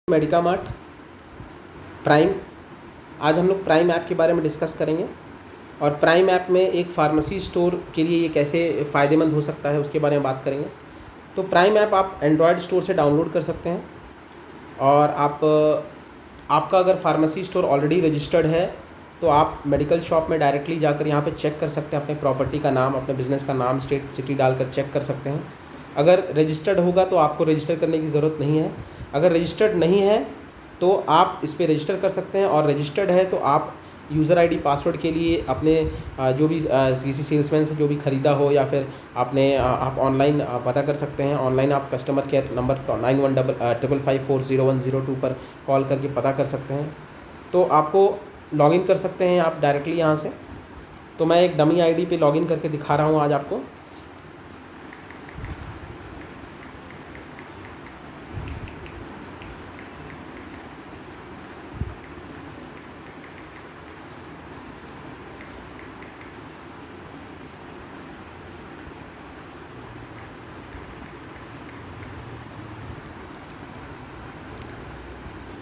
मेडिकामार्ट prime. आज हम लोग प्राइम ऐप के बारे में डिस्कस करेंगे और प्राइम ऐप में एक फार्मेसी स्टोर के लिए ये कैसे फ़ायदेमंद हो सकता है उसके बारे में बात करेंगे। तो प्राइम ऐप आप एंड्रॉयड स्टोर से डाउनलोड कर सकते हैं और आपका अगर फार्मेसी स्टोर ऑलरेडी रजिस्टर्ड है तो आप मेडिकल शॉप में डायरेक्टली जाकर यहाँ पे चेक कर सकते हैं, अपने प्रॉपर्टी का नाम, अपने बिज़नेस का नाम, स्टेट, सिटी डालकर चेक कर सकते हैं। अगर रजिस्टर्ड होगा तो आपको रजिस्टर करने की ज़रूरत नहीं है। अगर रजिस्टर्ड नहीं है तो आप इस पर रजिस्टर कर सकते हैं, और रजिस्टर्ड है तो आप यूज़र आईडी पासवर्ड के लिए अपने जो भी किसी सेल्समैन से जो भी ख़रीदा हो या फिर आप ऑनलाइन पता कर सकते हैं। ऑनलाइन आप कस्टमर केयर नंबर 9155540102 पर कॉल करके पता कर सकते हैं। तो आपको लॉगिन कर सकते हैं आप डायरेक्टली यहाँ से। तो मैं एक डमी आईडी पे लॉगिन करके दिखा रहा हूँ आज आपको।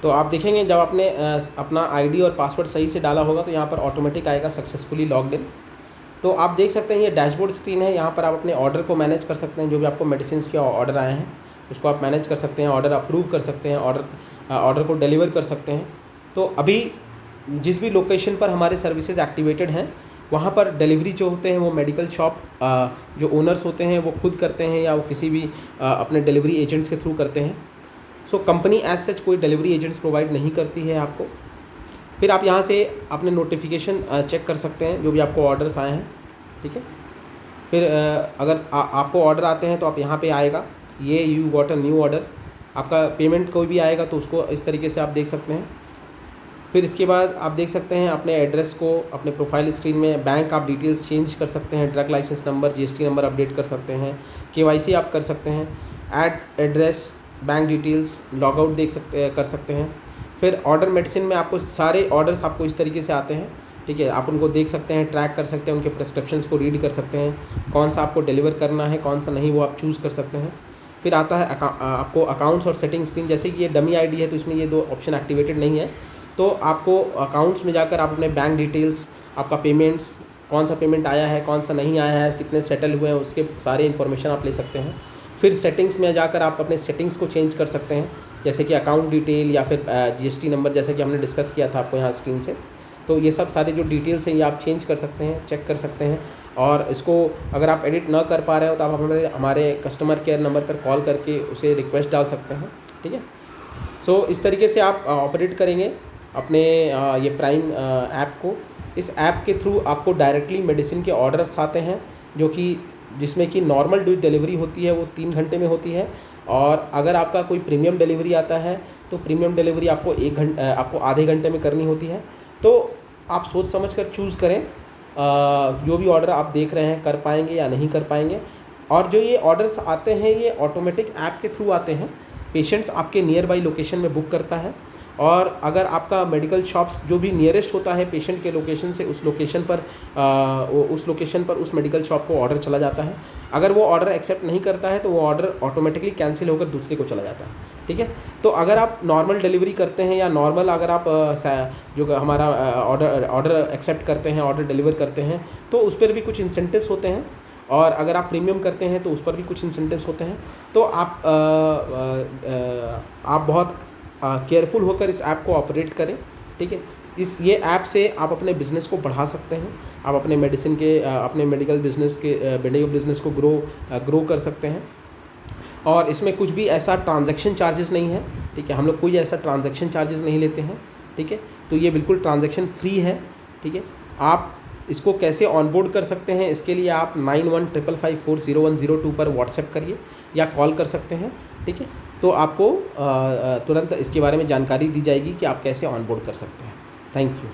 तो आप देखेंगे जब आपने अपना आईडी और पासवर्ड सही से डाला होगा तो यहाँ पर ऑटोमेटिक आएगा सक्सेसफुली लॉग्ड इन। तो आप देख सकते हैं ये डैशबोर्ड स्क्रीन है। यहाँ पर आप अपने ऑर्डर को मैनेज कर सकते हैं। जो भी आपको मेडिसिन के ऑर्डर आए हैं उसको आप मैनेज कर सकते हैं, ऑर्डर अप्रूव कर सकते हैं, ऑर्डर को डिलीवर कर सकते हैं। तो अभी जिस भी लोकेशन पर हमारे सर्विसेज एक्टिवेटेड हैं वहाँ पर डिलीवरी जो होते हैं वो मेडिकल शॉप जो ओनर्स होते हैं वो खुद करते हैं या वो किसी भी अपने डिलीवरी एजेंट्स के थ्रू करते हैं। सो कंपनी एज सच कोई डिलीवरी एजेंट्स प्रोवाइड नहीं करती है आपको। फिर आप यहाँ से अपने नोटिफिकेशन चेक कर सकते हैं जो भी आपको ऑर्डर्स आए हैं, ठीक है। फिर अगर आपको ऑर्डर आते हैं तो आप यहाँ पे आएगा ये you got a new order. आपका पेमेंट कोई भी आएगा तो उसको इस तरीके से आप देख सकते हैं। फिर इसके बाद आप देख सकते हैं अपने एड्रेस को, अपने प्रोफाइल स्क्रीन में बैंक आप डिटेल्स चेंज कर सकते हैं, drug license number, GST number update कर सकते हैं, केवाईसी आप कर सकते हैं, add address, bank details, logout कर सकते हैं। फिर ऑर्डर मेडिसिन में आपको सारे ऑर्डर्स आपको इस तरीके से आते हैं, ठीक है। आप उनको देख सकते हैं, ट्रैक कर सकते हैं, उनके प्रिस्क्रिप्शंस को रीड कर सकते हैं, कौन सा आपको डिलीवर करना है कौन सा नहीं वो आप चूज़ कर सकते हैं। फिर आता है आपको अकाउंट्स और सेटिंग स्क्रीन। जैसे कि ये डमी आईडी है तो इसमें ये दो ऑप्शन एक्टिवेटेड नहीं है, तो आपको अकाउंट्स में जाकर आप अपने बैंक डिटेल्स, आपका पेमेंट्स, कौन सा पेमेंट आया है कौन सा नहीं आया है, कितने सेटल हुए हैं, उसके सारे इन्फॉर्मेशन आप ले सकते हैं। फिर सेटिंग्स में जाकर आप अपने सेटिंग्स को चेंज कर सकते हैं, जैसे कि अकाउंट डिटेल या फिर जीएसटी नंबर, जैसे कि हमने डिस्कस किया था आपको यहाँ स्क्रीन से। तो ये सब सारे जो डिटेल्स हैं ये आप चेंज कर सकते हैं, चेक कर सकते हैं। और इसको अगर आप एडिट ना कर पा रहे हो तो आप हमारे कस्टमर केयर नंबर पर कॉल करके उसे रिक्वेस्ट डाल सकते हैं, ठीक है। सो इस तरीके से आप ऑपरेट करेंगे अपने ये प्राइम ऐप को। इस ऐप के थ्रू आपको डायरेक्टली मेडिसिन के ऑर्डर्स आते हैं जिसमें कि नॉर्मल डिलीवरी होती है वो 3 घंटे में होती है, और अगर आपका कोई प्रीमियम डिलीवरी आता है तो प्रीमियम डिलीवरी आपको आधे घंटे में करनी होती है। तो आप सोच समझ कर चूज़ करें जो भी ऑर्डर आप देख रहे हैं कर पाएंगे या नहीं कर पाएंगे। और जो ये ऑर्डर्स आते हैं ये ऑटोमेटिक ऐप के थ्रू आते हैं। पेशेंट्स आपके नियर बाई लोकेशन में बुक करता है, और अगर आपका मेडिकल शॉप्स जो भी नियरेस्ट होता है पेशेंट के लोकेशन से उस लोकेशन पर उस मेडिकल शॉप को ऑर्डर चला जाता है। अगर वो ऑर्डर एक्सेप्ट नहीं करता है तो वो ऑर्डर ऑटोमेटिकली कैंसिल होकर दूसरे को चला जाता है, ठीक है। तो अगर आप नॉर्मल डिलीवरी करते हैं या नॉर्मल अगर आप जो हमारा ऑर्डर एक्सेप्ट करते हैं, ऑर्डर डिलीवर करते हैं, तो उस पर भी कुछ इंसेंटिव्स होते हैं, और अगर आप प्रीमियम करते हैं तो उस पर भी कुछ इंसेंटिव्स होते हैं। तो आप बहुत केयरफुल होकर इस ऐप को ऑपरेट करें, ठीक है। ये ऐप से आप अपने बिज़नेस को बढ़ा सकते हैं, आप अपने अपने मेडिकल बिज़नेस को ग्रो कर सकते हैं। और इसमें कुछ भी ऐसा ट्रांजैक्शन चार्जेस नहीं है, ठीक है। हम लोग कोई ऐसा ट्रांजैक्शन चार्जेस नहीं लेते हैं, ठीक है। तो ये बिल्कुल ट्रांजैक्शन फ्री है, ठीक है। आप इसको कैसे ऑनबोर्ड कर सकते हैं इसके लिए आप 9155540102 पर व्हाट्सएप करिए या कॉल कर सकते हैं, ठीक है। तो आपको तुरंत इसके बारे में जानकारी दी जाएगी कि आप कैसे ऑनबोर्ड कर सकते हैं। Thank you.